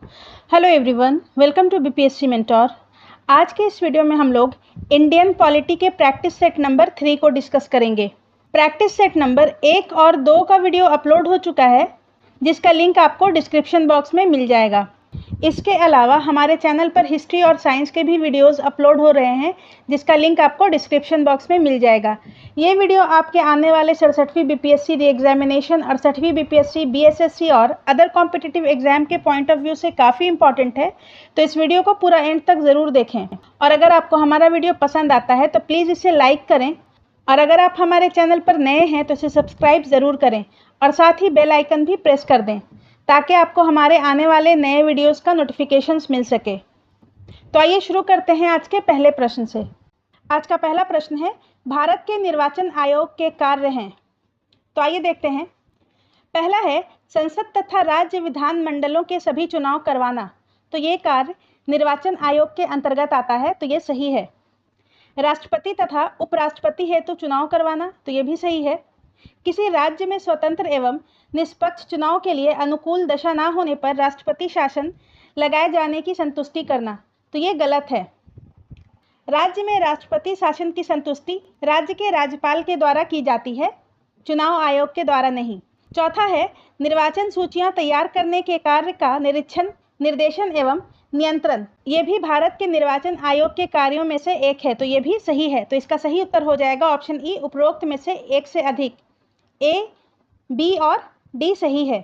Hello everyone, welcome to BPSC mentor. आज के इस वीडियो में हम लोग इंडियन पॉलिटी के प्रैक्टिस सेट नंबर 3 को डिस्कस करेंगे। प्रैक्टिस सेट नंबर 1 और 2 का वीडियो अपलोड हो चुका है, जिसका लिंक आपको डिस्क्रिप्शन बॉक्स में मिल जाएगा। इसके अलावा हमारे चैनल पर हिस्ट्री और साइंस के भी वीडियोस अपलोड हो रहे हैं, जिसका लिंक आपको डिस्क्रिप्शन बॉक्स में मिल जाएगा। ये वीडियो आपके आने वाले 67वीं बीपीएससी री एग्जामिनेशन, 68वीं बीपीएससी, बीएसएससी और अदर कॉम्पिटिटिव एग्जाम के पॉइंट ऑफ व्यू से काफ़ी इंपॉर्टेंट है, तो इस वीडियो को पूरा एंड तक ज़रूर देखें। और अगर आपको हमारा वीडियो पसंद आता है तो प्लीज़ इसे लाइक करें, और अगर आप हमारे चैनल पर नए हैं तो इसे सब्सक्राइब ज़रूर करें और साथ ही बेल आइकन भी प्रेस कर दें, ताकि आपको हमारे आने वाले नए वीडियोस का नोटिफिकेशंस मिल सके। तो आइए शुरू करते हैं आज के पहले प्रश्न से। आज का पहला प्रश्न है, भारत के निर्वाचन आयोग के कार्य हैं। तो आइए देखते हैं। पहला है, संसद तथा राज्य विधान मंडलों के सभी चुनाव करवाना। तो ये कार्य निर्वाचन आयोग के अंतर्गत आता है, तो ये सही है। राष्ट्रपति तथा उपराष्ट्रपति हेतु चुनाव करवाना, तो ये भी सही है। किसी राज्य में स्वतंत्र एवं निष्पक्ष चुनाव के लिए अनुकूल दशा न होने पर राष्ट्रपति शासन लगाए जाने की संतुष्टि करना, तो ये गलत है। राज्य में राष्ट्रपति शासन की संतुष्टि राज्य के राज्यपाल के द्वारा की जाती है, चुनाव आयोग के द्वारा नहीं। चौथा है, निर्वाचन सूचियां तैयार करने के कार्य का निरीक्षण, निर्देशन एवं नियंत्रण, ये भी भारत के निर्वाचन आयोग के कार्यों में से एक है, तो ये भी सही है। तो इसका सही उत्तर हो जाएगा ऑप्शन ई, उपरोक्त में से एक से अधिक। ए, बी और डी सही है।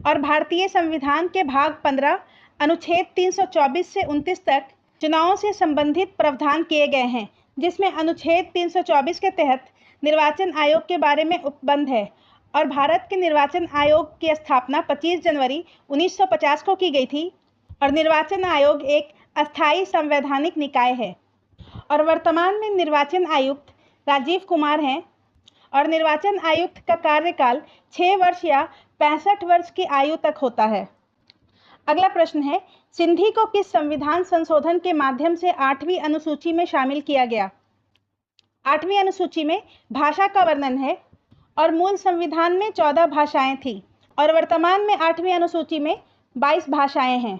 और भारतीय संविधान के भाग 15 अनुच्छेद 324 से 29 तक चुनावों से संबंधित प्रावधान किए गए हैं, जिसमें अनुच्छेद 324 के तहत निर्वाचन आयोग के बारे में उपबंध है। और भारत के निर्वाचन आयोग की स्थापना 25 जनवरी 1950 को की गई थी, और निर्वाचन आयोग एक अस्थायी संवैधानिक निकाय है। और वर्तमान में निर्वाचन आयुक्त राजीव कुमार हैं, और निर्वाचन आयुक्त का कार्यकाल 6 वर्ष या 65 वर्ष की आयु तक होता है। अगला प्रश्न है, सिंधी को किस संविधान संशोधन के माध्यम से 8वीं अनुसूची में शामिल किया गया। 8वीं अनुसूची में भाषा का वर्णन है, और मूल संविधान में 14 भाषाएं थी, और वर्तमान में 8वीं अनुसूची में 22 भाषाएं हैं।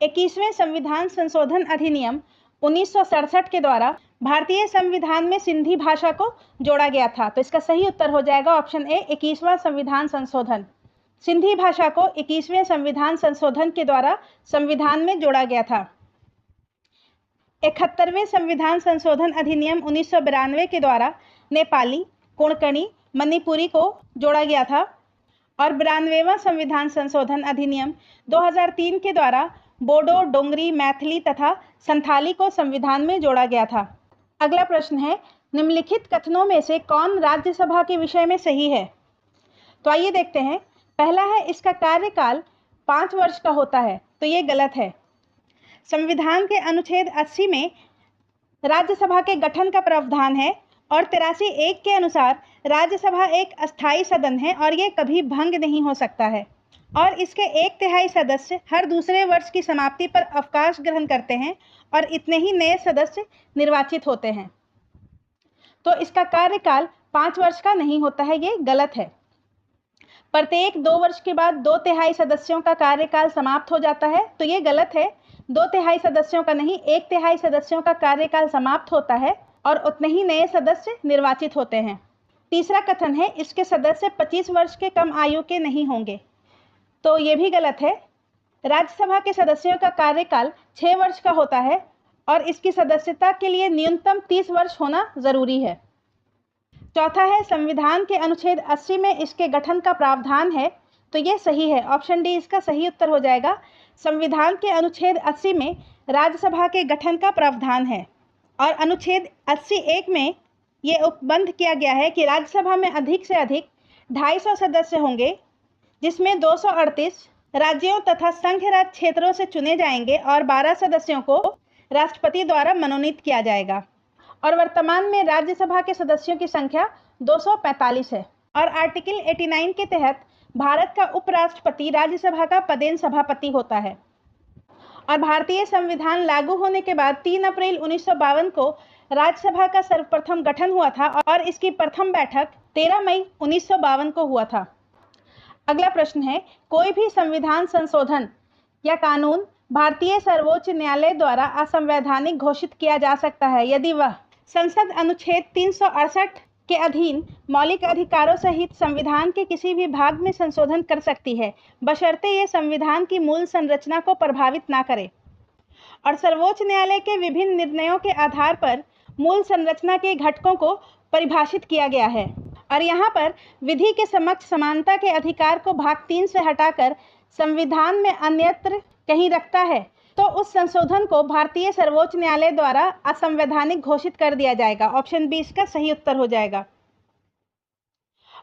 21वें संविधान संशोधन अधिनियम 1967 के द्वारा भारतीय संविधान में सिंधी भाषा को जोड़ा गया था, तो इसका सही उत्तर हो जाएगा ऑप्शन ए, 21वां संविधान संशोधन। सिंधी भाषा को 21वें संविधान संशोधन के द्वारा संविधान में जोड़ा गया था। 71वें संविधान संशोधन अधिनियम 1992 के द्वारा नेपाली, कोंकणी, मणिपुरी को जोड़ा गया था। और 92वां संविधान संशोधन अधिनियम 2003 के द्वारा बोडो, डोंगरी, मैथिली तथा संथाली को संविधान में जोड़ा गया था। अगला प्रश्न है, निम्नलिखित कथनों में से कौन राज्यसभा के विषय में सही है। तो आइए देखते हैं। पहला है, इसका कार्यकाल 5 वर्ष का होता है, तो ये गलत है। संविधान के अनुच्छेद 80 में राज्यसभा के गठन का प्रावधान है, और 83(1) के अनुसार राज्यसभा एक अस्थायी सदन है, और ये कभी भंग नहीं हो सकता है। और इसके 1/3 सदस्य हर दूसरे वर्ष की समाप्ति पर अवकाश ग्रहण करते हैं, और इतने ही नए सदस्य निर्वाचित होते हैं। तो इसका कार्यकाल 5 वर्ष का नहीं होता है, ये गलत है। प्रत्येक 2 वर्ष के बाद 2/3 सदस्यों का कार्यकाल समाप्त हो जाता है, तो ये गलत है। 2/3 सदस्यों का नहीं, 1/3 सदस्यों का कार्यकाल समाप्त होता है, और उतने ही नए सदस्य निर्वाचित होते हैं। तीसरा कथन है, इसके सदस्य 25 वर्ष के कम आयु के नहीं होंगे, तो ये भी गलत है। राज्यसभा के सदस्यों का कार्यकाल 6 वर्ष का होता है, और इसकी सदस्यता के लिए न्यूनतम 30 वर्ष होना जरूरी है। चौथा है, संविधान के अनुच्छेद 80 में इसके गठन का प्रावधान है, तो ये सही है। ऑप्शन डी इसका सही उत्तर हो जाएगा। संविधान के अनुच्छेद 80 में राज्यसभा के गठन का प्रावधान है, और अनुच्छेद 80(1) में ये उपबंध किया गया है कि राज्यसभा में अधिक से अधिक 250 सदस्य होंगे, जिसमें 238 राज्यों तथा संघ राज्य क्षेत्रों से चुने जाएंगे, और 12 सदस्यों को राष्ट्रपति द्वारा मनोनीत किया जाएगा। और वर्तमान में राज्यसभा के सदस्यों की संख्या 245 है। और आर्टिकल 89 के तहत भारत का उपराष्ट्रपति राज्यसभा का पदेन सभापति होता है। और भारतीय संविधान लागू होने के बाद 3 अप्रैल 1952 को राज्यसभा का सर्वप्रथम गठन हुआ था, और इसकी प्रथम बैठक 13 मई 1952 को हुआ था। अगला प्रश्न है, कोई भी संविधान संशोधन या कानून भारतीय सर्वोच्च न्यायालय द्वारा असंवैधानिक घोषित किया जा सकता है यदि वह संसद अनुच्छेद 368 के अधीन मौलिक अधिकारों सहित संविधान के किसी भी भाग में संशोधन कर सकती है, बशर्ते ये संविधान की मूल संरचना को प्रभावित ना करे। और सर्वोच्च न्यायालय के विभिन्न निर्णयों के आधार पर मूल संरचना के घटकों को परिभाषित किया गया है। और यहाँ पर विधि के समक्ष समानता के अधिकार को भाग 3 से हटाकर संविधान में अन्यत्र कहीं रखता है तो उस संशोधन को भारतीय सर्वोच्च न्यायालय द्वारा असंवैधानिक घोषित कर दिया जाएगा। ऑप्शन बी इसका सही उत्तर हो जाएगा।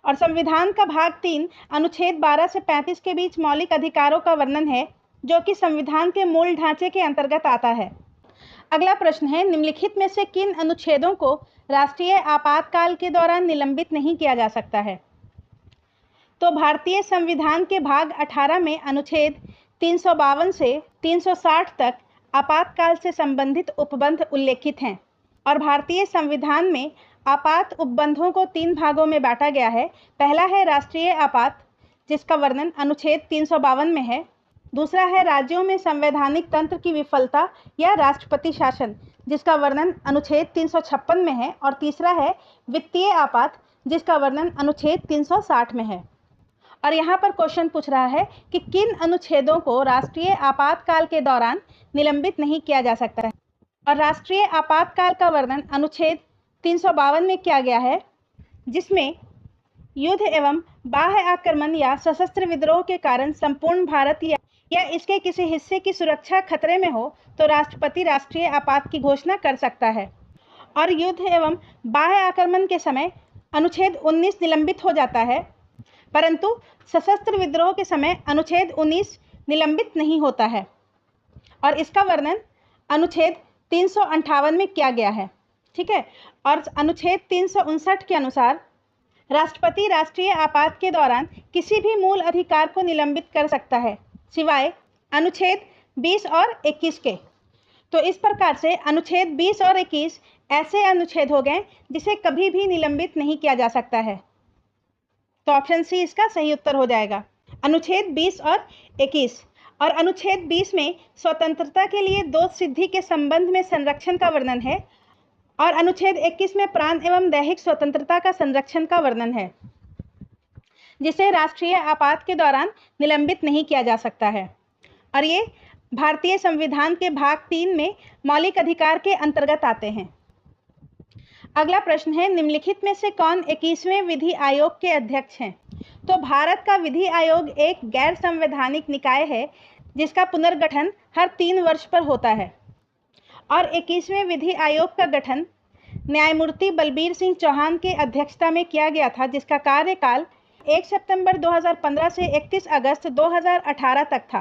और संविधान का भाग 3 अनुच्छेद 12 से 35 के बीच मौलिक अधिकारों का वर्णन है, जो कि संविधान के मूल ढांचे के अंतर्गत आता है। अगला प्रश्न है, निम्नलिखित में से किन अनुच्छेदों को राष्ट्रीय आपातकाल के दौरान निलंबित नहीं किया जा सकता है? तो भारतीय संविधान के भाग 18 में अनुच्छेद 352 से 360 तक आपातकाल से संबंधित उपबंध उल्लेखित हैं। और भारतीय संविधान में आपात उपबंधों को 3 भागों में बांटा गया है। पहला है राष्ट्रीय आपात, जिसका वर्णन अनुच्छेद 352 में है। दूसरा है राज्यों में संवैधानिक तंत्र की विफलता या राष्ट्रपति शासन, जिसका वर्णन अनुच्छेद 356 में है। और तीसरा है वित्तीय आपात, जिसका वर्णन अनुच्छेद 360 में है। और यहाँ पर क्वेश्चन पूछ रहा है कि किन अनुच्छेदों को राष्ट्रीय आपातकाल के दौरान निलंबित नहीं किया जा सकता है। और राष्ट्रीय आपातकाल का वर्णन अनुच्छेद 352 में किया गया है, जिसमें युद्ध एवं बाह्य आक्रमण या सशस्त्र विद्रोह के कारण संपूर्ण भारत या इसके किसी हिस्से की सुरक्षा खतरे में हो तो राष्ट्रपति राष्ट्रीय आपात की घोषणा कर सकता है। और युद्ध एवं बाह्य आक्रमण के समय अनुच्छेद 19 निलंबित हो जाता है, परंतु सशस्त्र विद्रोह के समय अनुच्छेद 19 निलंबित नहीं होता है। और इसका वर्णन अनुच्छेद 358 में किया गया है। ठीक है। और अनुच्छेद 359 के अनुसार राष्ट्रपति राष्ट्रीय आपात के दौरान किसी भी मूल अधिकार को निलंबित कर सकता है, सिवाय अनुच्छेद 20 और 21 के। तो इस प्रकार से अनुच्छेद 20 और 21 ऐसे अनुच्छेद हो गए जिसे कभी भी निलंबित नहीं किया जा सकता है। तो ऑप्शन सी इसका सही उत्तर हो जाएगा, अनुच्छेद 20 और 21। और अनुच्छेद 20 में स्वतंत्रता के लिए 2 सिद्धि के संबंध में संरक्षण का वर्णन है। और अनुच्छेद 21 में प्राण एवं दैहिक स्वतंत्रता का संरक्षण का वर्णन है, जिसे राष्ट्रीय आपात के दौरान निलंबित नहीं किया जा सकता है। और ये भारतीय संविधान के भाग 3 में मौलिक अधिकार के अंतर्गत आते हैं। अगला प्रश्न है, निम्नलिखित में से कौन 21वें विधि आयोग के अध्यक्ष हैं? तो भारत का विधि आयोग एक गैर संवैधानिक निकाय है, जिसका पुनर्गठन हर 3 वर्ष पर होता है। और 21वें विधि आयोग का गठन न्यायमूर्ति बलबीर सिंह चौहान की अध्यक्षता में किया गया था, जिसका कार्यकाल 1 सितंबर 2015 से 31 अगस्त 2018 तक था।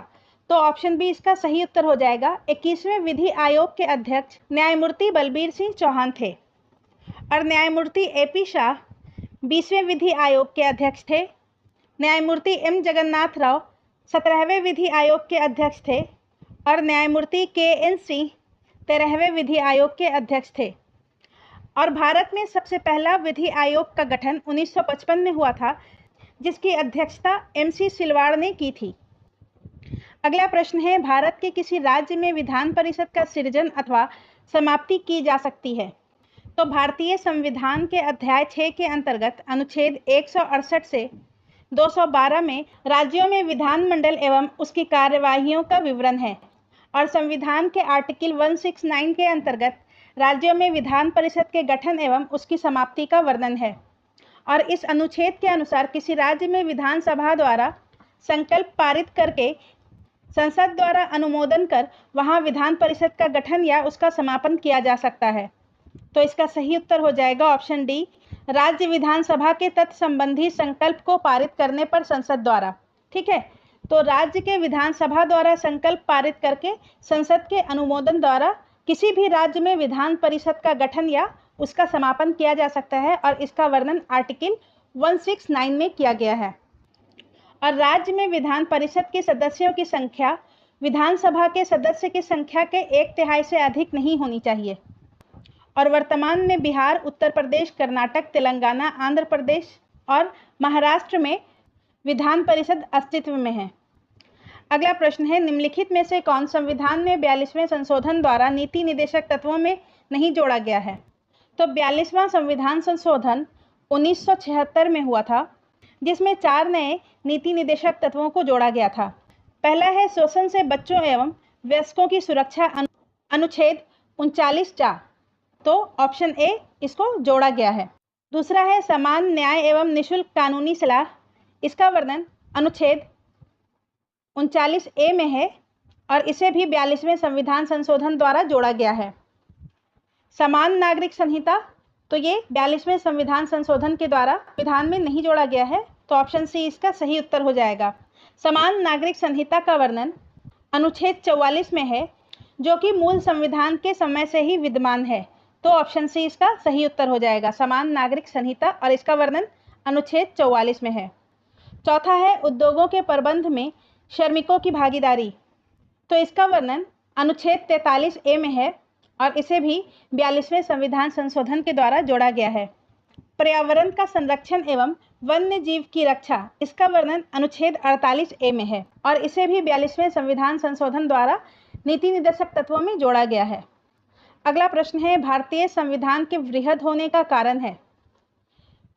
तो ऑप्शन बी इसका सही उत्तर हो जाएगा। 21वें विधि आयोग के अध्यक्ष न्यायमूर्ति बलबीर सिंह चौहान थे। और न्यायमूर्ति AP शाह 20वें विधि आयोग के अध्यक्ष थे। न्यायमूर्ति M जगन्नाथ राव 17वें विधि आयोग के अध्यक्ष थे। और न्यायमूर्ति KN सिंह 13वें विधि आयोग के अध्यक्ष थे। और भारत में सबसे पहला विधि आयोग का गठन 1955 में हुआ था, जिसकी अध्यक्षता MC सिलवाड़ ने की थी। अगला प्रश्न है, भारत के किसी राज्य में विधान परिषद का सृजन अथवा समाप्ति की जा सकती है? तो भारतीय संविधान के अध्याय 6 के अंतर्गत अनुच्छेद 168 से 212 में राज्यों में विधानमंडल एवं उसकी कार्यवाहियों का विवरण है। और संविधान के आर्टिकल 169 के अंतर्गत राज्यों में विधान परिषद के गठन एवं उसकी समाप्ति का वर्णन है। और इस अनुच्छेद के अनुसार किसी राज्य में विधानसभा द्वारा संकल्प पारित करके संसद द्वारा अनुमोदन कर वहां विधान परिषद का गठन या उसका समापन किया जा सकता है। तो इसका सही उत्तर हो जाएगा ऑप्शन डी, राज्य विधानसभा के तत्संबंधी संकल्प को पारित करने पर संसद द्वारा। ठीक है। तो राज्य के विधानसभा द्वारा संकल्प पारित करके संसद के अनुमोदन द्वारा किसी भी राज्य में विधान परिषद का गठन या उसका समापन किया जा सकता है। और इसका वर्णन आर्टिकल 169 में किया गया है। और राज्य में विधान परिषद के सदस्यों की संख्या विधानसभा के सदस्य की संख्या के 1/3 से अधिक नहीं होनी चाहिए। और वर्तमान में बिहार, उत्तर प्रदेश, कर्नाटक, तेलंगाना, आंध्र प्रदेश और महाराष्ट्र में विधान परिषद अस्तित्व में है। अगला प्रश्न है, निम्नलिखित में से कौन संविधान में 42वें संशोधन द्वारा नीति निदेशक तत्वों में नहीं जोड़ा गया है? तो 42वां संविधान संशोधन 1976 में हुआ था, जिसमें 4 नए नीति निदेशक तत्वों को जोड़ा गया था। पहला है शोषण से बच्चों एवं वयस्कों की सुरक्षा, अनुच्छेद 39(4), तो ऑप्शन ए इसको जोड़ा गया है। दूसरा है समान न्याय एवं निःशुल्क कानूनी सलाह, इसका वर्णन अनुच्छेद 39(a) में है और इसे भी 42वें संविधान संशोधन द्वारा जोड़ा गया है। समान नागरिक संहिता, तो ये 42वें संविधान संशोधन के द्वारा विधान में नहीं जोड़ा गया है, तो ऑप्शन सी इसका सही उत्तर हो जाएगा। समान नागरिक संहिता का वर्णन अनुच्छेद 44 में है, जो कि मूल संविधान के समय से ही विद्यमान है, तो ऑप्शन सी इसका सही उत्तर हो जाएगा, समान नागरिक संहिता, और इसका वर्णन अनुच्छेद 44 में है। चौथा है उद्योगों के प्रबंध में श्रमिकों की भागीदारी, तो इसका वर्णन अनुच्छेद 43(a) में है और इसे भी 42वें संविधान संशोधन के द्वारा जोड़ा गया है। पर्यावरण का संरक्षण एवं वन्य जीव की रक्षा, इसका वर्णन अनुच्छेद 48(a) में है और इसे भी 42वें संविधान संशोधन द्वारा नीति निर्देशक तत्वों में जोड़ा गया है। अगला प्रश्न है, भारतीय संविधान के वृहद होने का कारण है?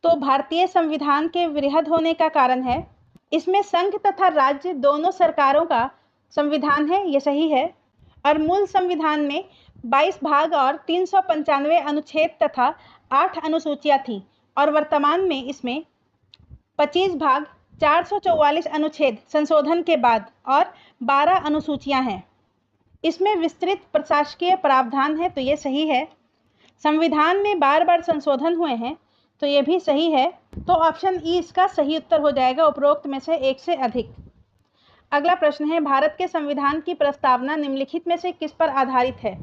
तो भारतीय संविधान के वृहद होने का कारण है, इसमें संघ तथा राज्य दोनों सरकारों का संविधान है, ये सही है। और मूल संविधान में 22 भाग और 395 अनुच्छेद तथा 8 अनुसूचियां थीं और वर्तमान में इसमें 25 भाग 444 अनुच्छेद संशोधन के बाद और 12 अनुसूचियां हैं। इसमें विस्तृत प्रशासकीय प्रावधान है, तो ये सही है। संविधान में बार बार संशोधन हुए हैं, तो ये भी सही है, तो ऑप्शन ई इसका सही उत्तर हो जाएगा, उपरोक्त में से एक से अधिक। अगला प्रश्न है, भारत के संविधान की प्रस्तावना निम्नलिखित में से किस पर आधारित है?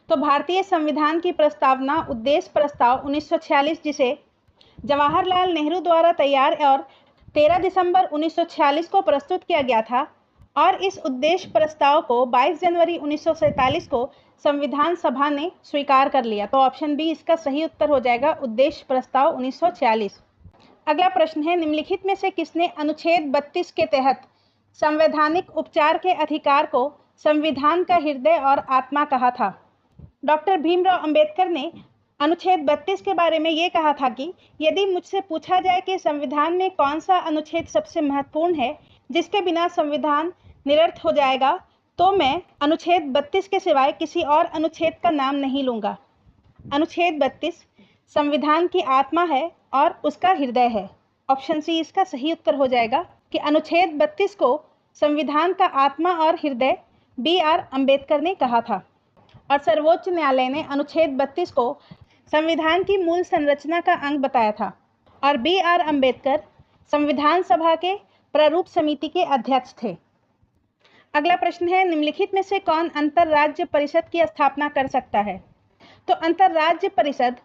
तो भारतीय संविधान की प्रस्तावना उद्देश्य प्रस्ताव 1946, जिसे जवाहरलाल नेहरू द्वारा तैयार और 13 दिसंबर 1946 को प्रस्तुत किया गया था और इस उद्देश्य प्रस्ताव को 22 जनवरी 1947 को संविधान सभा ने स्वीकार कर लिया, तो ऑप्शन बी इसका सही उत्तर हो जाएगा, उद्देश्य प्रस्ताव 1946। अगला प्रश्न है, निम्नलिखित में से किसने अनुच्छेद 32 के तहत संवैधानिक उपचार के अधिकार को संविधान का हृदय और आत्मा कहा था? डॉक्टर भीमराव अंबेडकर ने अनुच्छेद 32 के बारे में ये कहा था कि यदि मुझसे पूछा जाए कि संविधान में कौन सा अनुच्छेद सबसे महत्वपूर्ण है, जिसके बिना संविधान निरर्थ हो जाएगा, तो मैं अनुच्छेद 32 के सिवाय किसी और अनुच्छेद का नाम नहीं लूँगा। अनुच्छेद 32 संविधान की आत्मा है और उसका हृदय है। ऑप्शन सी इसका सही उत्तर हो जाएगा कि अनुच्छेद 32 को संविधान का आत्मा और हृदय B.R. अम्बेडकर ने कहा था और सर्वोच्च न्यायालय ने अनुच्छेद 32 को संविधान की मूल संरचना का अंग बताया था और B.R. अम्बेडकर संविधान सभा के प्रारूप समिति के अध्यक्ष थे। अगला प्रश्न है, निम्नलिखित में से कौन अंतरराज्य परिषद की स्थापना कर सकता है? तो अंतरराज्य परिषद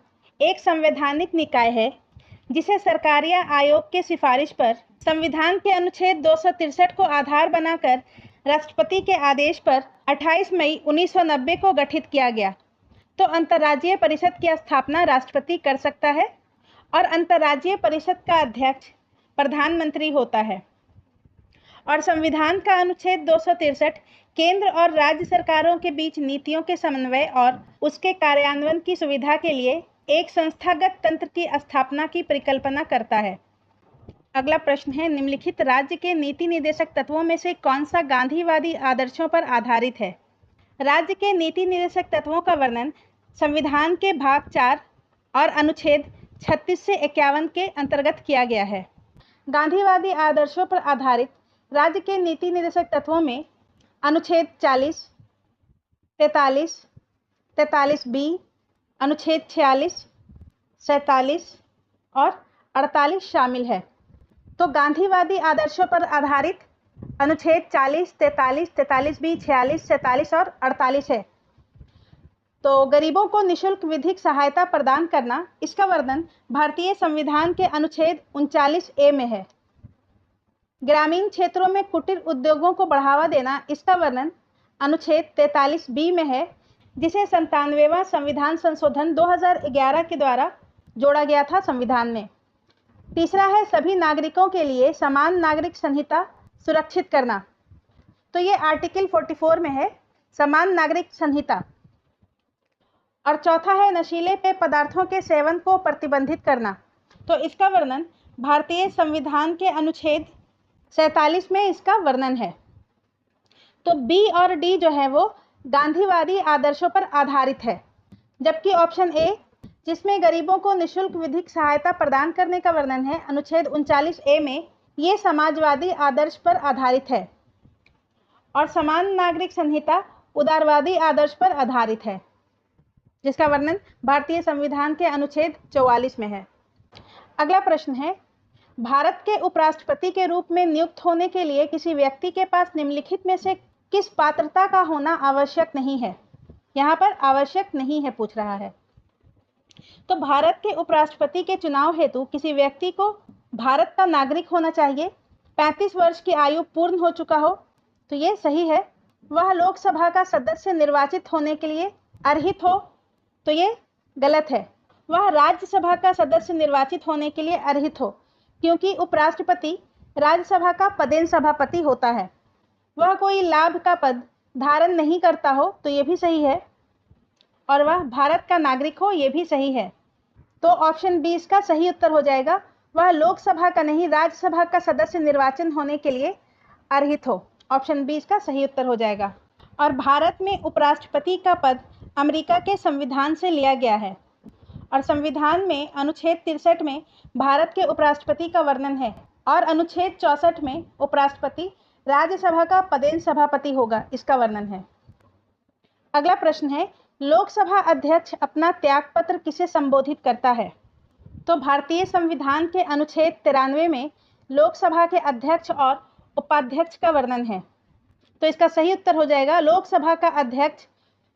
एक संवैधानिक निकाय है जिसे सरकारी आयोग के सिफारिश पर संविधान के अनुच्छेद 263 को आधार बनाकर राष्ट्रपति के आदेश पर 28 मई 1990 को गठित किया गया। तो अंतर्राज्यीय परिषद की स्थापना राष्ट्रपति कर सकता है और अंतर्राज्यीय परिषद का अध्यक्ष प्रधानमंत्री होता है। और संविधान का अनुच्छेद 263 केंद्र और राज्य सरकारों के बीच नीतियों के समन्वय और उसके कार्यान्वयन की सुविधा के लिए एक संस्थागत तंत्र की स्थापना की परिकल्पना करता है। अगला प्रश्न है, निम्नलिखित राज्य के नीति निर्देशक तत्वों में से कौन सा गांधीवादी आदर्शों पर आधारित है? राज्य के नीति निर्देशक तत्वों का वर्णन संविधान के भाग 4 और अनुच्छेद 36 से 51 के अंतर्गत किया गया है। गांधीवादी आदर्शों पर आधारित राज्य के नीति निर्देशक तत्वों में अनुच्छेद 40, 43, 43B, अनुच्छेद 46, 47 और 48 शामिल है। तो गांधीवादी आदर्शों पर आधारित अनुच्छेद 40, 43, 43B, 46, 47 और 48 है। तो गरीबों को निःशुल्क विधिक सहायता प्रदान करना, इसका वर्णन भारतीय संविधान के अनुच्छेद 39A में है। ग्रामीण क्षेत्रों में कुटीर उद्योगों को बढ़ावा देना, इसका वर्णन अनुच्छेद 43B में है, जिसे 97वां संविधान संशोधन 2011 के द्वारा जोड़ा गया था संविधान में। तीसरा है सभी नागरिकों के लिए समान नागरिक संहिता सुरक्षित करना, तो ये आर्टिकल 44 में है, समान नागरिक संहिता। और चौथा है नशीले पेय पदार्थों के सेवन को प्रतिबंधित करना। तो इसका वर्णन भारतीय संविधान के अनुच्छेद 47 में इसका वर्णन है। तो बी और डी जो है वो गांधीवादी आदर्शों पर आधारित है, जबकि ऑप्शन ए जिसमें गरीबों को निःशुल्क विधिक सहायता प्रदान करने का वर्णन है, अनुच्छेद 39A में, ये समाजवादी आदर्श पर आधारित है। और समान नागरिक संहिता उदारवादी आदर्श पर आधारित है, जिसका वर्णन भारतीय संविधान के अनुच्छेद 44 में है। अगला प्रश्न है, भारत के उपराष्ट्रपति के रूप में नियुक्त होने के लिए किसी व्यक्ति के पास निम्नलिखित में से किस पात्रता का होना आवश्यक नहीं है? यहाँ पर आवश्यक नहीं है पूछ रहा है। तो भारत के उपराष्ट्रपति के चुनाव हेतु किसी व्यक्ति को भारत का नागरिक होना चाहिए, 35 वर्ष की आयु पूर्ण हो चुका हो, तो ये सही है। वह लोकसभा का सदस्य निर्वाचित होने के लिए अर्हित हो, तो ये गलत है। वह राज्यसभा का सदस्य निर्वाचित होने के लिए अर्हित हो, क्योंकि उपराष्ट्रपति राज्यसभा का पदेन सभापति होता है। वह कोई लाभ का पद धारण नहीं करता हो, तो ये भी सही है। और वह भारत का नागरिक हो, ये भी सही है। तो ऑप्शन बी इसका सही उत्तर हो जाएगा। वह लोकसभा का नहीं, राज्यसभा का सदस्य निर्वाचन होने के लिए अर्हित हो। ऑप्शन बी इसका सही उत्तर हो जाएगा। और भारत में उपराष्ट्रपति का पद अमेरिका के संविधान से लिया गया है। और संविधान में अनुच्छेद 63 में भारत के उपराष्ट्रपति का वर्णन है, और अनुच्छेद 64 में उपराष्ट्रपति राज्यसभा का पदेन सभापति होगा, इसका वर्णन है। अगला प्रश्न है, लोकसभा अध्यक्ष अपना त्यागपत्र किसे संबोधित करता है? तो भारतीय संविधान के अनुच्छेद 93 में लोकसभा के अध्यक्ष और उपाध्यक्ष का वर्णन है, तो इसका सही उत्तर हो जाएगा लोकसभा का अध्यक्ष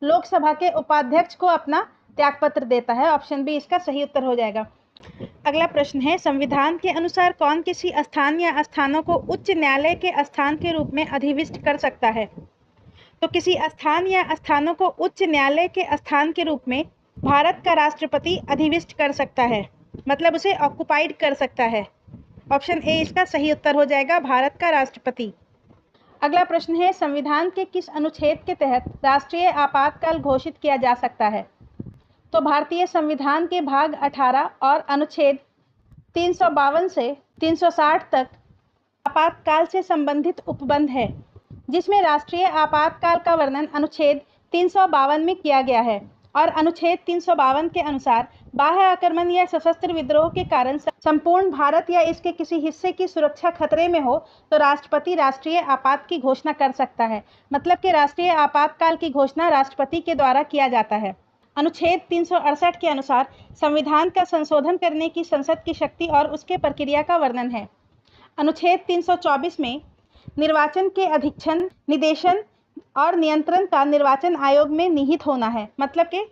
लोकसभा के उपाध्यक्ष को अपना त्यागपत्र देता है। ऑप्शन बी इसका सही उत्तर हो जाएगा। अगला प्रश्न है, संविधान के अनुसार कौन किसी स्थान या स्थानों को उच्च न्यायालय के स्थान के रूप में अधिविष्ट कर सकता है? तो किसी स्थान या स्थानों को उच्च न्यायालय के स्थान के रूप में भारत का राष्ट्रपति अधिविष्ट कर सकता है, मतलब उसे ऑक्युपाइड कर सकता है। ऑप्शन ए इसका सही उत्तर हो जाएगा, भारत का राष्ट्रपति। अगला प्रश्न है, संविधान के किस अनुच्छेद के तहत राष्ट्रीय आपातकाल घोषित किया जा सकता है? तो भारतीय संविधान के भाग 18 और अनुच्छेद 352 से 360 तक आपातकाल से संबंधित उपबंध है, जिसमें राष्ट्रीय आपातकाल का वर्णन अनुच्छेद 352 में किया गया है। और अनुच्छेद 352 के अनुसार बाह्य आक्रमण या सशस्त्र विद्रोह के कारण संपूर्ण भारत या इसके किसी हिस्से की सुरक्षा खतरे में हो तो राष्ट्रपति राष्ट्रीय आपात की घोषणा कर सकता है, मतलब कि राष्ट्रीय आपातकाल की घोषणा राष्ट्रपति के द्वारा किया जाता है। अनुच्छेद 368 के अनुसार संविधान का संशोधन करने की संसद की शक्ति और उसके प्रक्रिया का वर्णन है। अनुच्छेद 324 में निर्वाचन के अधीक्षण, निदेशन और नियंत्रण का निर्वाचन आयोग में निहित होना है, मतलब कि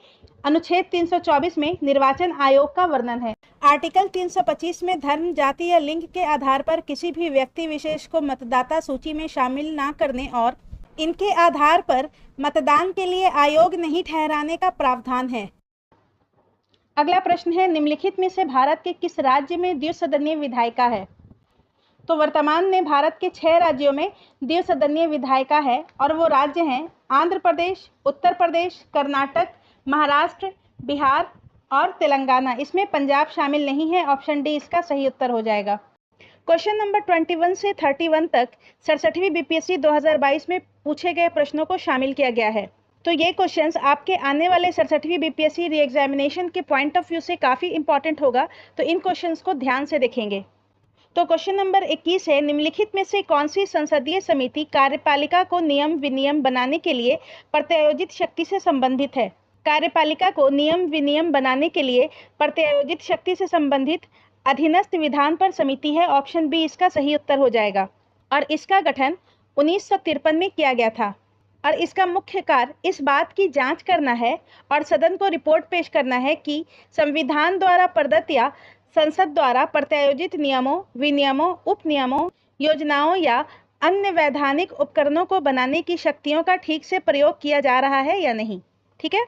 अनुच्छेद 324 में निर्वाचन आयोग का वर्णन है। आर्टिकल 325 में धर्म, जाति या लिंग के आधार पर किसी भी व्यक्ति विशेष को मतदाता सूची में शामिल न करने और इनके आधार पर मतदान के लिए आयोग नहीं ठहराने का प्रावधान है। अगला प्रश्न है, निम्नलिखित में से भारत के किस राज्य में द्विसदनीय विधायिका है? तो वर्तमान में भारत के 6 राज्यों में द्विसदनीय विधायिका है, और वो राज्य हैं आंध्र प्रदेश, उत्तर प्रदेश, कर्नाटक, महाराष्ट्र, बिहार और तेलंगाना। इसमें पंजाब शामिल नहीं है। ऑप्शन डी इसका सही उत्तर हो जाएगा। क्वेश्चन नंबर 21 से 31 तक 67वीं बीपीएससी 2022 में पूछे गए प्रश्नों को शामिल किया गया है। तो ये क्वेश्चंस आपके आने वाले 67वीं बीपीएससी री एग्जामिनेशन के पॉइंट ऑफ व्यू से काफ़ी इंपॉर्टेंट होगा, तो इन क्वेश्चंस को ध्यान से देखेंगे। तो क्वेश्चन नंबर 21 है, निम्नलिखित में से कौन सी संसदीय समिति कार्यपालिका को नियम विनियम बनाने के लिए प्रत्यायोजित शक्ति से संबंधित है? कार्यपालिका को नियम विनियम बनाने के लिए प्रत्यायोजित शक्ति से संबंधित अधीनस्थ विधान पर समिति है। ऑप्शन बी इसका सही उत्तर हो जाएगा। और इसका गठन 1953 में किया गया था, और इसका मुख्य कार्य इस बात की जांच करना है और सदन को रिपोर्ट पेश करना है कि संविधान द्वारा प्रदत्त या संसद द्वारा प्रत्यायोजित नियमों, विनियमों, उपनियमों, योजनाओं या अन्य वैधानिक उपकरणों को बनाने की शक्तियों का ठीक से प्रयोग किया जा रहा है या नहीं। ठीक है।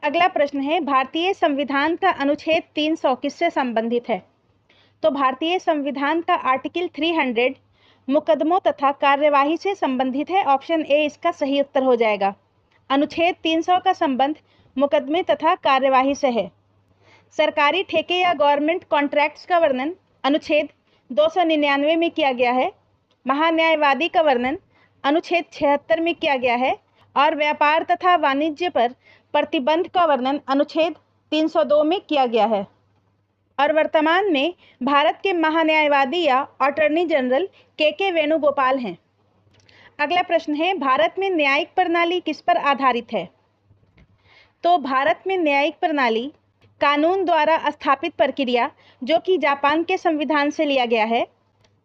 अगला प्रश्न है, भारतीय संविधान का अनुच्छेद 300 किससे संबंधित है? तो भारतीय संविधान का आर्टिकल 300 मुकदमों तथा कार्यवाही से संबंधित है। ऑप्शन ए इसका सही उत्तर हो जाएगा। अनुच्छेद 300 का संबंध मुकदमे तथा कार्यवाही से है। सरकारी ठेके या गवर्नमेंट कॉन्ट्रैक्ट्स का वर्णन अनुच्छेद 299 में किया गया है। महान्यायवादी का वर्णन अनुच्छेद 76 में किया गया है और व्यापार तथा वाणिज्य पर प्रतिबंध का वर्णन अनुच्छेद 302 में किया गया है। और वर्तमान में भारत के महान्यायवादी या अटॉर्नी जनरल के वेणुगोपाल हैं। अगला प्रश्न है, भारत में न्यायिक प्रणाली किस पर आधारित है? तो भारत में न्यायिक प्रणाली कानून द्वारा स्थापित प्रक्रिया जो कि जापान के संविधान से लिया गया है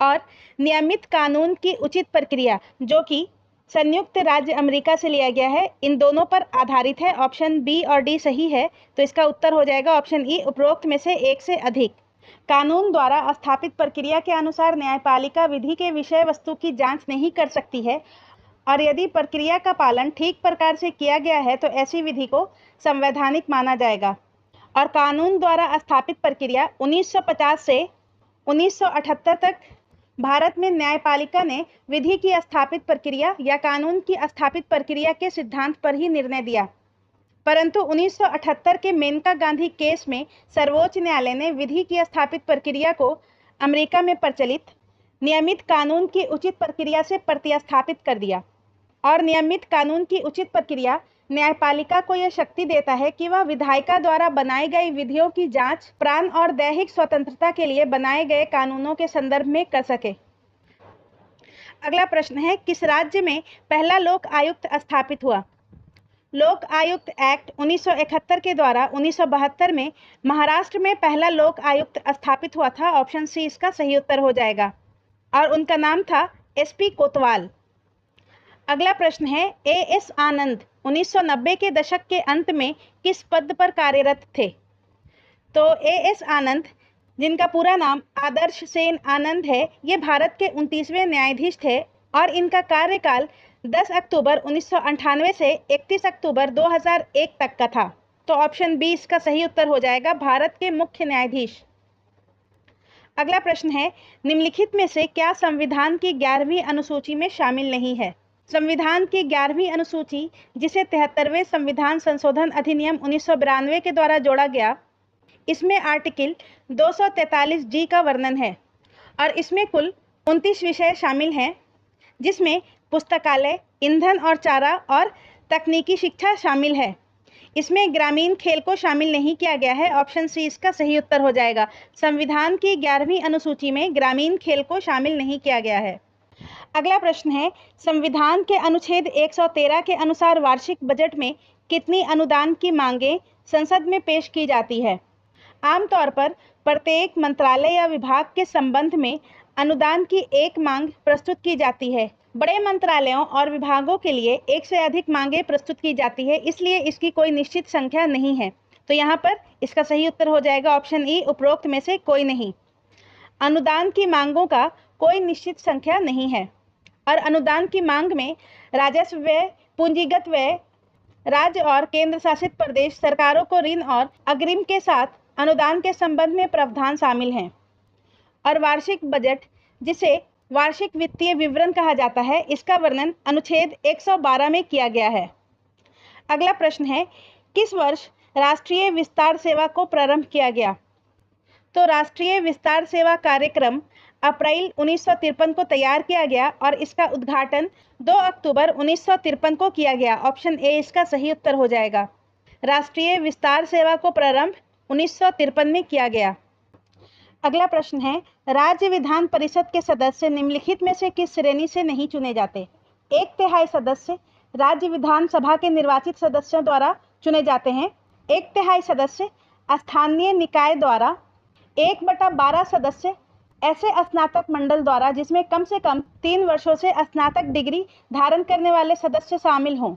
और नियमित कानून की उचित प्रक्रिया जो कि संयुक्त राज्य अमेरिका से लिया गया है, इन दोनों पर आधारित है। ऑप्शन बी और डी सही है, तो इसका उत्तर हो जाएगा ऑप्शन ई, उपरोक्त में से एक से अधिक। कानून द्वारा स्थापित प्रक्रिया के अनुसार न्यायपालिका विधि के विषय वस्तु की जांच नहीं कर सकती है और यदि प्रक्रिया का पालन ठीक प्रकार से किया गया है तो ऐसी विधि को संवैधानिक माना जाएगा। और कानून द्वारा स्थापित प्रक्रिया 1950 से 1978 तक भारत में न्यायपालिका ने विधि की स्थापित प्रक्रिया या कानून की स्थापित प्रक्रिया के सिद्धांत पर ही निर्णय दिया, परंतु 1978 के मेनका गांधी केस में सर्वोच्च न्यायालय ने विधि की स्थापित प्रक्रिया को अमेरिका में प्रचलित नियमित कानून की उचित प्रक्रिया से प्रतिस्थापित कर दिया। और नियमित कानून की उचित प्रक्रिया न्यायपालिका को यह शक्ति देता है कि वह विधायिका द्वारा बनाई गई विधियों की जांच प्राण और दैहिक स्वतंत्रता के लिए बनाए गए कानूनों के संदर्भ में कर सके। अगला प्रश्न है, किस राज्य में पहला लोक आयुक्त स्थापित हुआ? लोक आयुक्त एक्ट 1971 के द्वारा 1972 में महाराष्ट्र में पहला लोक आयुक्त स्थापित हुआ था। ऑप्शन सी इसका सही उत्तर हो जाएगा और उनका नाम था एसपी कोतवाल। अगला प्रश्न है, एएस आनंद 1990 के दशक के अंत में किस पद पर कार्यरत थे? तो एएस आनंद, जिनका पूरा नाम आदर्श सेन आनंद है, ये भारत के 29वें न्यायाधीश थे और इनका कार्यकाल 10 अक्टूबर 1998 से 31 अक्टूबर 2001 तक का था। तो ऑप्शन बी इसका सही उत्तर हो जाएगा, भारत के मुख्य न्यायाधीश। अगला प्रश्न है, निम्नलिखित में से क्या संविधान की 11वीं अनुसूची में शामिल नहीं है? संविधान की 11वीं अनुसूची, जिसे 73वें संविधान संशोधन अधिनियम 1992 के द्वारा जोड़ा गया, इसमें आर्टिकल 243 जी का वर्णन है और इसमें कुल 29 विषय शामिल हैं, जिसमें पुस्तकालय, ईंधन और चारा और तकनीकी शिक्षा शामिल है। इसमें ग्रामीण खेल को शामिल नहीं किया गया है। ऑप्शन सी इसका सही उत्तर हो जाएगा। संविधान की 11वीं अनुसूची में ग्रामीण खेल को शामिल नहीं किया गया है। अगला प्रश्न है, संविधान के अनुच्छेद 113 के अनुसार वार्षिक बजट में कितनी अनुदान की मांगें संसद में पेश की जाती है? आमतौर पर प्रत्येक मंत्रालय या विभाग के संबंध में अनुदान की एक मांग प्रस्तुत की जाती है। बड़े मंत्रालयों और विभागों के लिए एक से अधिक मांगें प्रस्तुत की जाती है, इसलिए इसकी कोई निश्चित संख्या नहीं है। तो यहाँ पर इसका सही उत्तर हो जाएगा ऑप्शन ई, उपरोक्त में से कोई नहीं। अनुदान की मांगों का कोई निश्चित संख्या नहीं है और अनुदान की मांग में राजस्व व्यय, पूंजीगत व्यय, राज्य और केंद्र शासित प्रदेश सरकारों को ऋण और अग्रिम के साथ अनुदान के संबंध में प्रावधान शामिल हैं। और वार्षिक बजट, जिसे वार्षिक वित्तीय विवरण कहा जाता है, इसका वर्णन अनुच्छेद 112 में किया गया है। अगला प्रश्न है, किस वर्ष राष्ट्रीय विस्तार सेवा को प्रारंभ किया गया? तो राष्ट्रीय विस्तार सेवा कार्यक्रम अप्रैल 1953 को तैयार किया गया और इसका उद्घाटन 2 अक्टूबर 1953 को किया गया। ऑप्शन ए इसका सही उत्तर हो जाएगा। राष्ट्रीय विस्तार सेवा को प्रारंभ 1953 में किया गया। अगला प्रश्न है, राज्य विधान परिषद के सदस्य निम्नलिखित में से किस श्रेणी से नहीं चुने जाते? 1/3 सदस्य राज्य विधानसभा के निर्वाचित सदस्यों द्वारा चुने जाते हैं। 1/3 सदस्य स्थानीय निकाय द्वारा। 1/12 सदस्य ऐसे स्नातक मंडल द्वारा जिसमें कम से कम 3 वर्षों से स्नातक डिग्री धारण करने वाले सदस्य शामिल हों।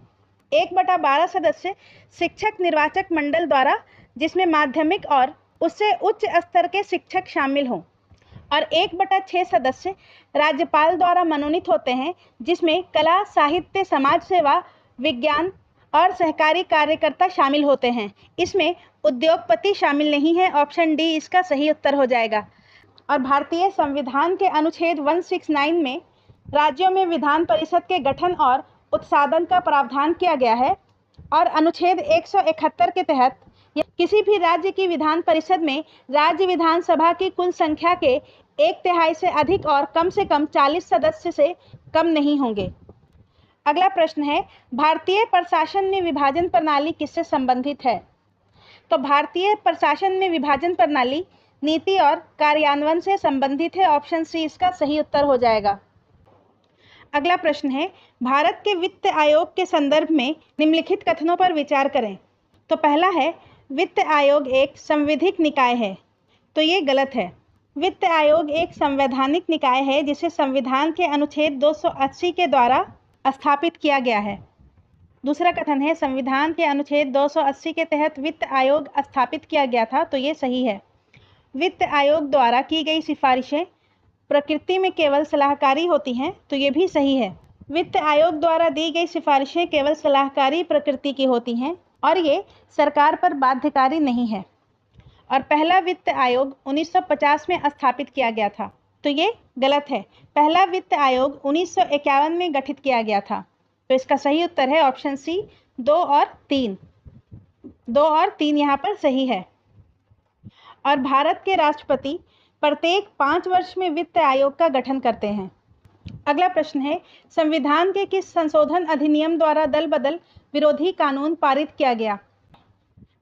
1/12 सदस्य शिक्षक निर्वाचक मंडल द्वारा जिसमें माध्यमिक और उससे उच्च स्तर के शिक्षक शामिल हों। और 1/6 सदस्य राज्यपाल द्वारा मनोनीत होते हैं, जिसमें कला, साहित्य, समाज सेवा, विज्ञान और सहकारी कार्यकर्ता शामिल होते हैं। इसमें उद्योगपति शामिल नहीं है। ऑप्शन डी इसका सही उत्तर हो जाएगा। और भारतीय संविधान के अनुच्छेद 169 में राज्यों में विधान परिषद के गठन और उत्सादन का प्रावधान किया गया है और अनुच्छेद 171 के तहत किसी भी राज्य की विधान परिषद में राज्य विधानसभा की कुल संख्या के 1/3 से अधिक और कम से कम 40 सदस्य से कम नहीं होंगे। अगला प्रश्न है, भारतीय प्रशासन में विभाजन प्रणाली किससे संबंधित है? तो भारतीय प्रशासन में विभाजन प्रणाली नीति और कार्यान्वयन से संबंधित है। ऑप्शन सी इसका सही उत्तर हो जाएगा। अगला प्रश्न है, भारत के वित्त आयोग के संदर्भ में निम्नलिखित कथनों पर विचार करें। तो पहला है, वित्त आयोग एक संवैधानिक निकाय है। तो ये गलत है। वित्त आयोग एक संवैधानिक निकाय है जिसे संविधान के अनुच्छेद 280 के द्वारा स्थापित किया गया है। दूसरा कथन है, संविधान के अनुच्छेद 280 के तहत वित्त आयोग स्थापित किया गया था। तो ये सही है। वित्त आयोग द्वारा की गई सिफारिशें प्रकृति में केवल सलाहकारी होती हैं। तो ये भी सही है। वित्त आयोग द्वारा दी गई सिफारिशें केवल सलाहकारी प्रकृति की होती हैं और ये सरकार पर बाध्यकारी नहीं है। और पहला वित्त आयोग 1950 में स्थापित किया गया था। तो ये गलत है। पहला वित्त आयोग 1951 में गठित किया गया था। तो इसका सही उत्तर है ऑप्शन सी 2 और 3। 2 और 3 यहाँ पर सही है। और भारत के राष्ट्रपति प्रत्येक 5 वर्ष में वित्त आयोग का गठन करते हैं। अगला प्रश्न है, संविधान के किस संशोधन अधिनियम द्वारा दल बदल विरोधी कानून पारित किया गया?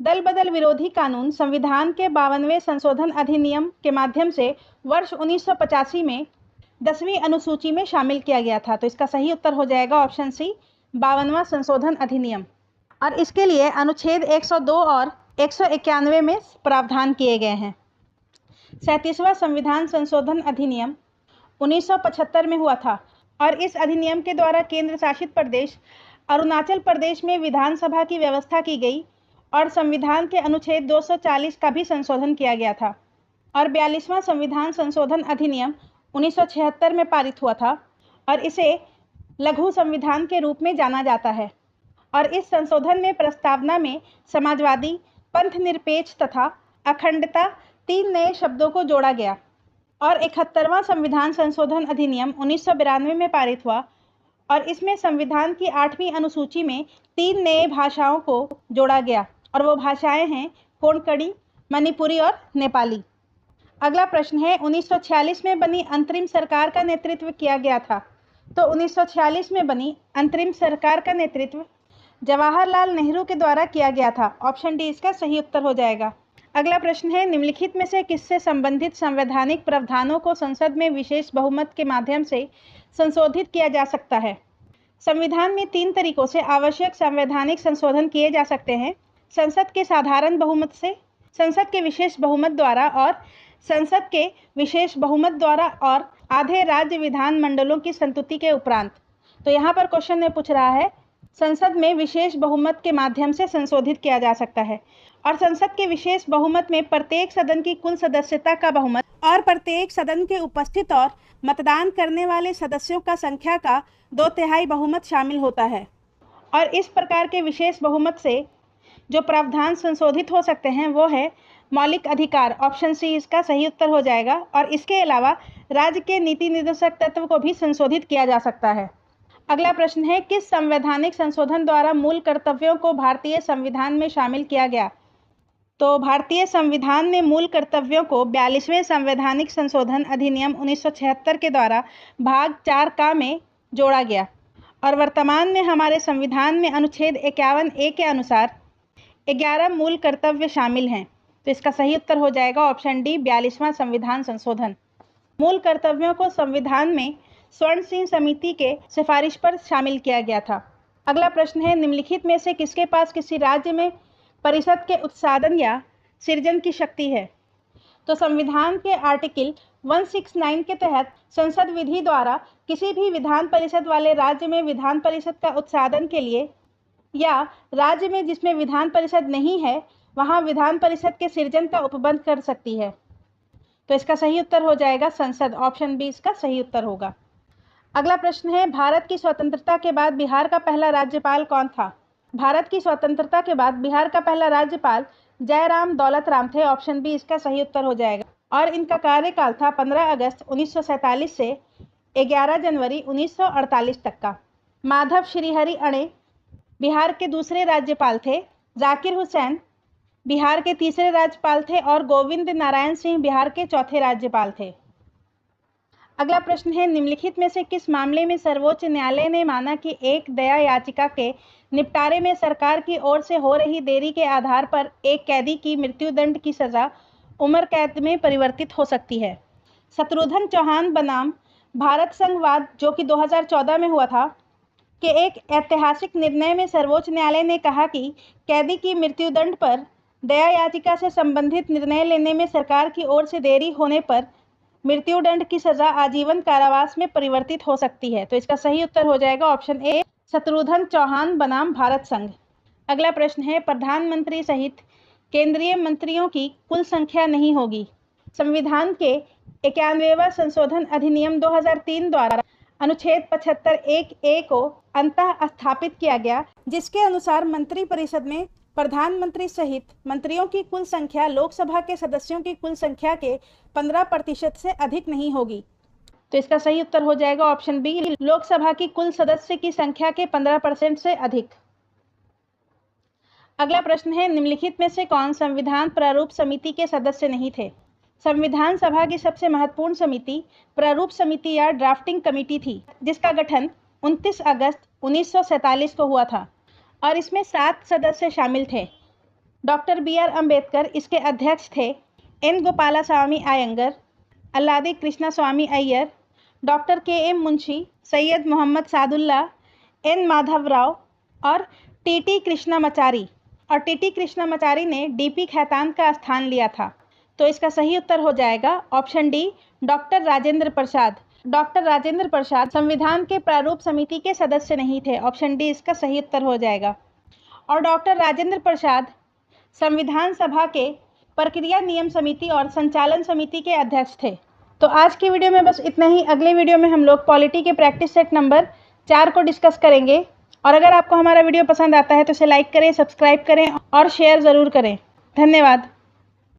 दल बदल विरोधी कानून संविधान के 52वें संशोधन अधिनियम के माध्यम से वर्ष 1985 में 10वीं अनुसूची में शामिल किया गया था। तो इसका सही उत्तर हो जाएगा ऑप्शन सी 52वां संशोधन अधिनियम। और इसके लिए अनुच्छेद 102 और 191 में प्रावधान किए गए हैं। 37वां संविधान संशोधन अधिनियम 1975 में हुआ था और इस अधिनियम के द्वारा केंद्र शासित प्रदेश अरुणाचल प्रदेश में विधानसभा की व्यवस्था की गई और संविधान के अनुच्छेद 240 का भी संशोधन किया गया था। और 42वां संविधान संशोधन अधिनियम 1976 में पारित हुआ था और इसे लघु संविधान के रूप में जाना जाता है। और इस संशोधन में प्रस्तावना में समाजवादी, पंथ निरपेक्ष तथा अखंडता 3 नए शब्दों को जोड़ा गया। और 71वां संविधान संशोधन अधिनियम 1992 में पारित हुआ और इसमें संविधान की 8वीं अनुसूची में 3 नए भाषाओं को जोड़ा गया और वो भाषाएं हैं कोंकणी, मणिपुरी और नेपाली। अगला प्रश्न है, 1946 में बनी अंतरिम सरकार का नेतृत्व किया गया था। तो 1946 में बनी अंतरिम सरकार का नेतृत्व जवाहरलाल नेहरू के द्वारा किया गया था। ऑप्शन डी इसका सही उत्तर हो जाएगा। अगला प्रश्न है, निम्नलिखित में से किससे संबंधित संवैधानिक प्रावधानों को संसद में विशेष बहुमत के माध्यम से संशोधित किया जा सकता है? संविधान में 3 तरीकों से आवश्यक संवैधानिक संशोधन किए जा सकते हैं। संसद के साधारण बहुमत से, संसद के विशेष बहुमत द्वारा और संसद के विशेष बहुमत द्वारा और आधे राज्य विधान मंडलों की संतुति के उपरांत। तो यहाँ पर क्वेश्चन में पूछ रहा है संसद में विशेष बहुमत के माध्यम से संशोधित किया जा सकता है। और संसद के विशेष बहुमत में प्रत्येक सदन की कुल सदस्यता का बहुमत और प्रत्येक सदन के उपस्थित और मतदान करने वाले सदस्यों का संख्या का 2/3 बहुमत शामिल होता है। और इस प्रकार के विशेष बहुमत से जो प्रावधान संशोधित हो सकते हैं वो है मौलिक अधिकार। ऑप्शन सी इसका सही उत्तर हो जाएगा। और इसके अलावा राज्य के नीति निर्देशक तत्व को भी संशोधित किया जा सकता है। अगला प्रश्न है, किस संवैधानिक संशोधन द्वारा मूल कर्तव्यों को भारतीय संविधान में शामिल किया गया? तो भारतीय संविधान में मूल कर्तव्यों को 42वें संवैधानिक संशोधन अधिनियम 1976 के द्वारा भाग 4 का में जोड़ा गया। और वर्तमान में हमारे संविधान में अनुच्छेद 51A के अनुसार 11 मूल कर्तव्य शामिल हैं। तो इसका सही उत्तर हो जाएगा ऑप्शन डी 42वां संविधान संशोधन। मूल कर्तव्यों को संविधान में स्वर्ण सिंह समिति के सिफारिश पर शामिल किया गया था। अगला प्रश्न है, निम्नलिखित में से किसके पास किसी राज्य में परिषद के उत्सादन या सृजन की शक्ति है? तो संविधान के आर्टिकल 169 के तहत संसद विधि द्वारा किसी भी विधान परिषद वाले राज्य में विधान परिषद का उत्सादन के लिए या राज्य में जिसमें विधान परिषद नहीं है वहां विधान परिषद के सृजन का उपबंध कर सकती है। तो इसका सही उत्तर हो जाएगा संसद। ऑप्शन बी इसका सही उत्तर होगा। अगला प्रश्न है, भारत की स्वतंत्रता के बाद बिहार का पहला राज्यपाल कौन था? भारत की स्वतंत्रता के बाद बिहार का पहला राज्यपाल जयराम दौलत राम थे। ऑप्शन बी इसका सही उत्तर हो जाएगा। और इनका कार्यकाल था 15 अगस्त 1947 से 11 जनवरी 1948 तक का। माधव श्रीहरि अणे बिहार के दूसरे राज्यपाल थे। जाकिर हुसैन बिहार के तीसरे राज्यपाल थे और गोविंद नारायण सिंह बिहार के चौथे राज्यपाल थे। अगला प्रश्न है, निम्नलिखित में से किस मामले में सर्वोच्च न्यायालय ने माना कि एक दया याचिका के निपटारे में सरकार की ओर से हो रही देरी के आधार पर एक कैदी की मृत्युदंड की सजा उम्र कैद में परिवर्तित हो सकती है? शत्रुघ्न चौहान बनाम भारत संघवाद, जो कि 2014 में हुआ था, के एक ऐतिहासिक निर्णय में सर्वोच्च न्यायालय ने कहा कि कैदी की मृत्युदंड पर दया याचिका से संबंधित निर्णय लेने में सरकार की ओर से देरी होने पर मृत्युदंड की सजा आजीवन कारावास में परिवर्तित हो सकती है। तो इसका सही उत्तर हो जाएगा ऑप्शन ए, शत्रुघ्न चौहान बनाम भारत संघ। अगला प्रश्न है, प्रधानमंत्री सहित केंद्रीय मंत्रियों की कुल संख्या नहीं होगी। संविधान के 91वां संशोधन अधिनियम 2003 द्वारा अनुच्छेद 75(1)(a) को अंततः स्थापित किया गया, जिसके अनुसार मंत्रिपरिषद में प्रधानमंत्री सहित मंत्रियों की कुल संख्या लोकसभा के सदस्यों की कुल संख्या के 15% से अधिक नहीं होगी। तो इसका सही उत्तर हो जाएगा ऑप्शन बी, लोकसभा की कुल सदस्य की संख्या के 15% से अधिक। अगला प्रश्न है, निम्नलिखित में से कौन संविधान प्रारूप समिति के सदस्य नहीं थे? संविधान सभा की सबसे महत्वपूर्ण समिति प्रारूप समिति या ड्राफ्टिंग कमेटी थी, जिसका गठन 29 अगस्त 1947 को हुआ था और इसमें 7 सदस्य शामिल थे। Doctor B.R. अम्बेडकर इसके अध्यक्ष थे। N. Gopalaswami Ayyangar, Alladi Krishnaswami Iyer, doctor K.M. Munshi, Syed Mohammad Saadulla, N. Madhav Rao और T.T. कृष्णामाचारी। और T.T. कृष्णामाचारी ने D.P. खैतान का स्थान लिया था। तो इसका सही उत्तर हो जाएगा option D, doctor Rajendra Prasad. Doctor Rajendra Prasad संविधान के प्रारूप समिति के सदस्य नहीं थे। ऑप्शन डी इसका सही उत्तर हो जाएगा। और डॉक्टर राजेंद्र प्रसाद संविधान सभा के प्रक्रिया नियम समिति और संचालन समिति के अध्यक्ष थे। तो आज की वीडियो में बस इतना ही। अगले वीडियो में हम लोग पॉलिटी के प्रैक्टिस सेट नंबर 4 को डिस्कस करेंगे। और अगर आपको हमारा वीडियो पसंद आता है तो इसे लाइक करें, सब्सक्राइब करें और शेयर ज़रूर करें। धन्यवाद।